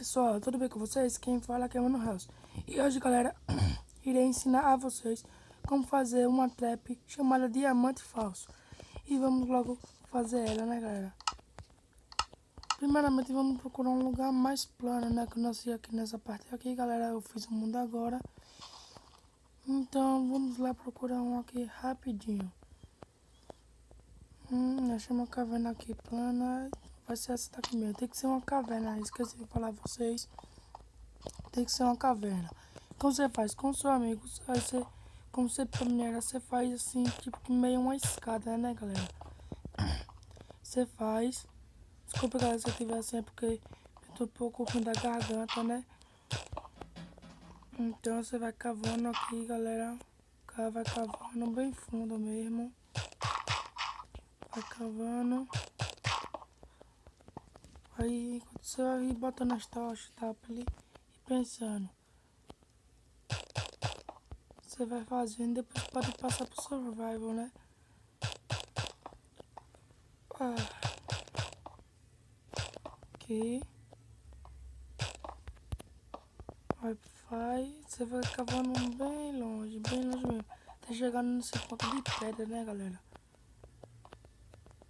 pessoal, tudo bem com vocês? Quem fala aqui é o Mano House. E hoje, galera, irei ensinar a vocês como fazer uma trap chamada Diamante Falso. E vamos logo fazer ela, né, galera? Primeiramente, vamos procurar um lugar mais plano, né? Que eu nasci aqui nessa parte aqui, galera. Eu fiz o mundo agora. Então, vamos lá procurar um aqui rapidinho. Achei uma caverna aqui plana. Vai ser essa daqui mesmo. Tem que ser uma caverna, esqueci de falar pra vocês. Tem que ser uma caverna. Como você faz com seu amigo, aí você, como você primeiro, você faz assim, tipo que meio uma escada, né, galera? Você faz. Desculpa, galera, se eu tiver assim, é porque eu tô um pouco ruim da garganta, né? Então você vai cavando aqui, galera. Vai cavando bem fundo mesmo. Vai cavando. Aí quando você vai botando as tochas, tá ali e pensando. Você vai fazendo, depois pode passar pro survival, né? Aqui. Aí você vai cavando bem longe mesmo. Tá chegando nesse ponto de pedra, né, galera?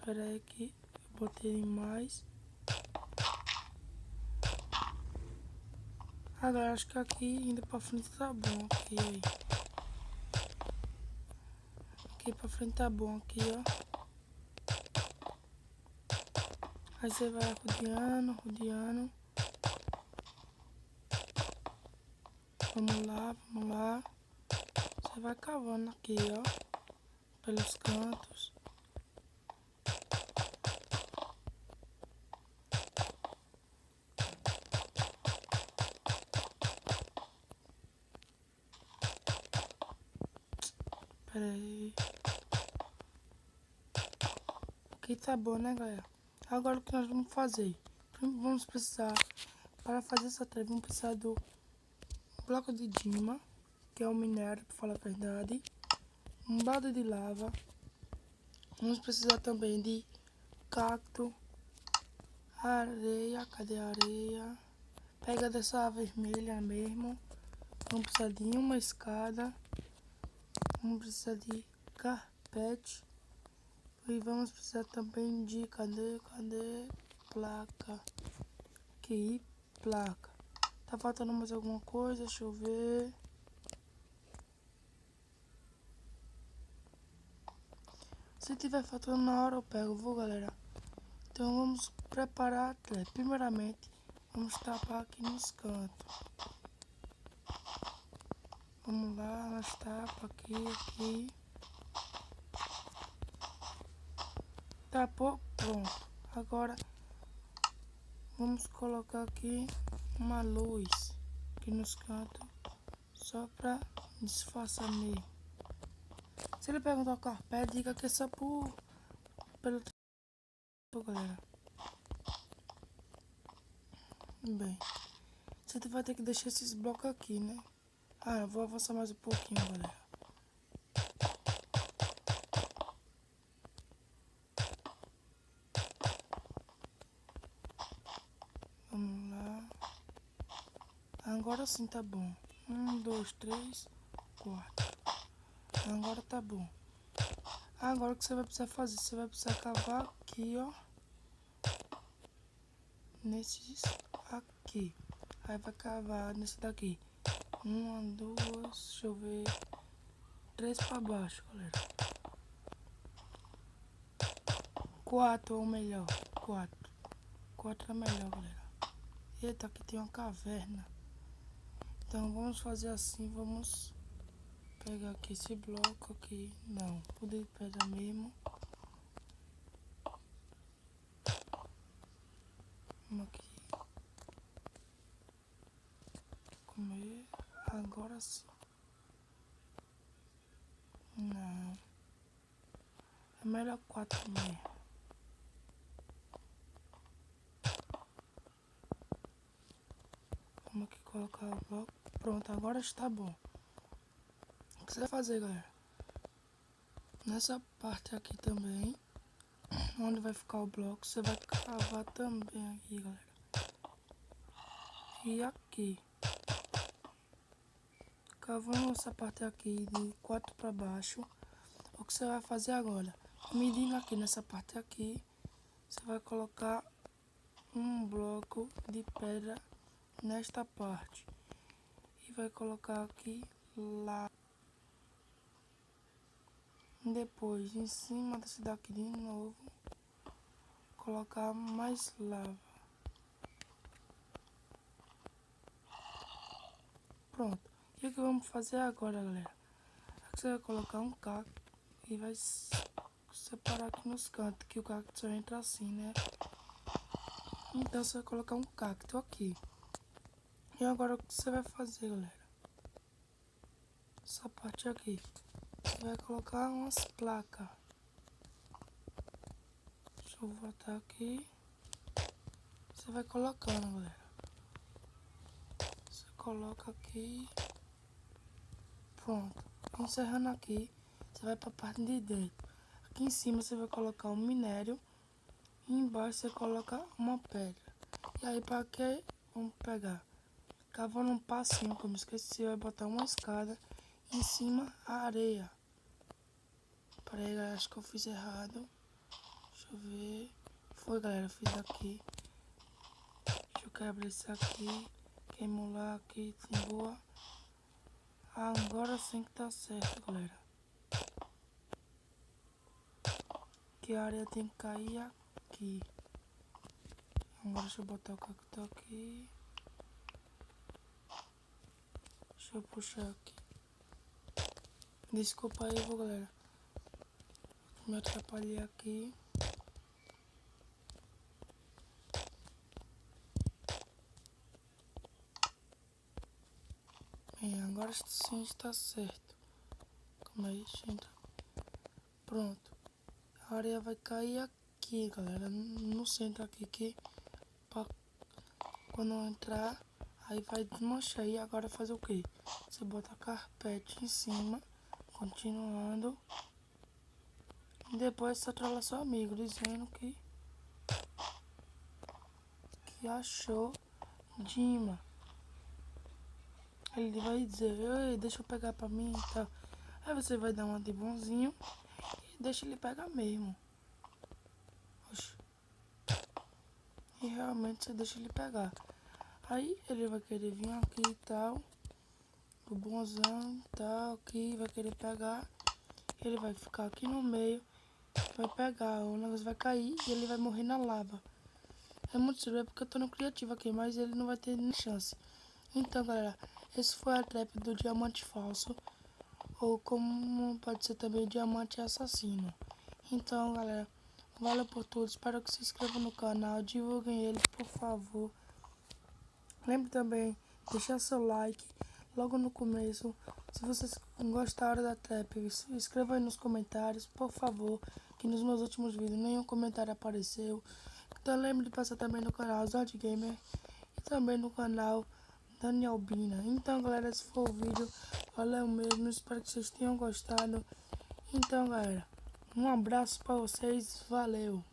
Pera aí que eu botei mais. Galera, acho que aqui indo pra frente tá bom. Aqui pra frente tá bom, aqui, ó. Aí você vai rodeando. Vamos lá. Você vai cavando aqui, ó. Pelos cantos. Pera aí. Aqui tá bom, né, galera? Agora o que nós vamos fazer? Vamos precisar, para fazer essa treva, vamos precisar do bloco de dima, que é o minério, para falar a verdade. Um balde de lava. Vamos precisar também de cacto, areia. Cadê a areia? Pega dessa vermelha mesmo. Vamos precisar de uma escada. Vamos precisar de carpete. E vamos precisar também de... Cadê? Placa. Aqui, placa. Tá faltando mais alguma coisa? Deixa eu ver. Se tiver faltando na hora eu pego, vou, galera. Então vamos preparar a trap. Primeiramente, vamos tapar aqui nos cantos. Vamos lá, nós tapa aqui. Tapou, pronto. Agora vamos colocar aqui uma luz aqui nos cantos, só pra disfarçar mesmo. Se ele perguntar o carpete, diga que é só pelo tempo, galera. Bem, você vai ter que deixar esses blocos aqui, né? Eu vou avançar mais um pouquinho, galera. Vamos lá. Agora sim tá bom. 1, 2, 3, 4. Agora tá bom. Agora o que você vai precisar fazer? Você vai precisar cavar aqui, ó. Nesses aqui. Aí vai cavar nesse daqui. 1, 2, deixa eu ver. 3 pra baixo, galera. 4 ou melhor. 4 é melhor, galera. Eita, aqui tem uma caverna. Então vamos fazer assim, vamos pegar aqui esse bloco aqui. Não, o de pedra mesmo. Vamos aqui. Comer. Agora sim. Não. É melhor 4 mesmo. Vamos aqui colocar o bloco. Pronto, agora está bom. O que você vai fazer, galera? Nessa parte aqui também, onde vai ficar o bloco, você vai cavar também aqui, galera. e aqui. Cavando essa parte aqui de 4 para baixo. O que você vai fazer agora? Medindo aqui nessa parte aqui, você vai colocar um bloco de pedra nesta parte. E vai colocar aqui lá. Depois, em cima desse daqui de novo, colocar mais lava. Pronto. E o que vamos fazer agora, galera? Aqui você vai colocar um cacto e vai separar aqui nos cantos, que o cacto só entra assim, né? Então você vai colocar um cacto aqui. E agora o que você vai fazer, galera? Essa parte aqui. Você vai colocar umas placas. Deixa eu voltar aqui. Você vai colocando, galera. Você coloca aqui. Pronto. Encerrando aqui, você vai para a parte de dentro. Aqui em cima você vai colocar um minério. E embaixo você coloca uma pedra. E aí para que vamos pegar? Cavando um passinho, como esqueci, vai botar uma escada. Em cima a areia. Peraí, galera, acho que eu fiz errado. Deixa eu ver. Foi, galera, eu fiz aqui. Deixa eu quebrar isso aqui. Queimou lá aqui, boa. Agora sim que tá certo, galera. Que a areia tem que cair aqui. Agora deixa eu botar o cacto aqui. Deixa eu puxar aqui. Desculpa aí, galera. Me atrapalhei aqui. Bem, agora sim está certo. Calma aí, gente. Pronto. A areia vai cair aqui, galera. No centro aqui, que pra quando entrar, aí vai desmanchar. E agora fazer o que? Você bota a carpete em cima, continuando. E depois você trola seu amigo, dizendo que achou Dima. Ele vai dizer, ei, deixa eu pegar pra mim e tal. Aí você vai dar uma de bonzinho e deixa ele pegar mesmo. Oxi. E realmente você deixa ele pegar. Aí ele vai querer vir aqui e tal. O bonzão e tal, aqui vai querer pegar. Ele vai ficar aqui no meio. Vai pegar, o negócio vai cair e ele vai morrer na lava. É muito sério, é porque eu tô no criativo aqui, mas ele não vai ter nem chance. Então, galera, esse foi a trap do diamante falso. Ou como pode ser também o diamante assassino. Então, galera, valeu por tudo. Espero que se inscrevam no canal, divulguem ele, por favor. Lembre também de deixar seu like logo no começo. Se vocês gostaram da trap, se inscreva aí nos comentários, por favor. Que nos meus últimos vídeos nenhum comentário apareceu. Então lembre de passar também no canal Zod Gamer e também no canal Daniel Bina. Então, galera, esse foi o vídeo. Valeu mesmo, espero que vocês tenham gostado. Então, galera, um abraço pra vocês. Valeu!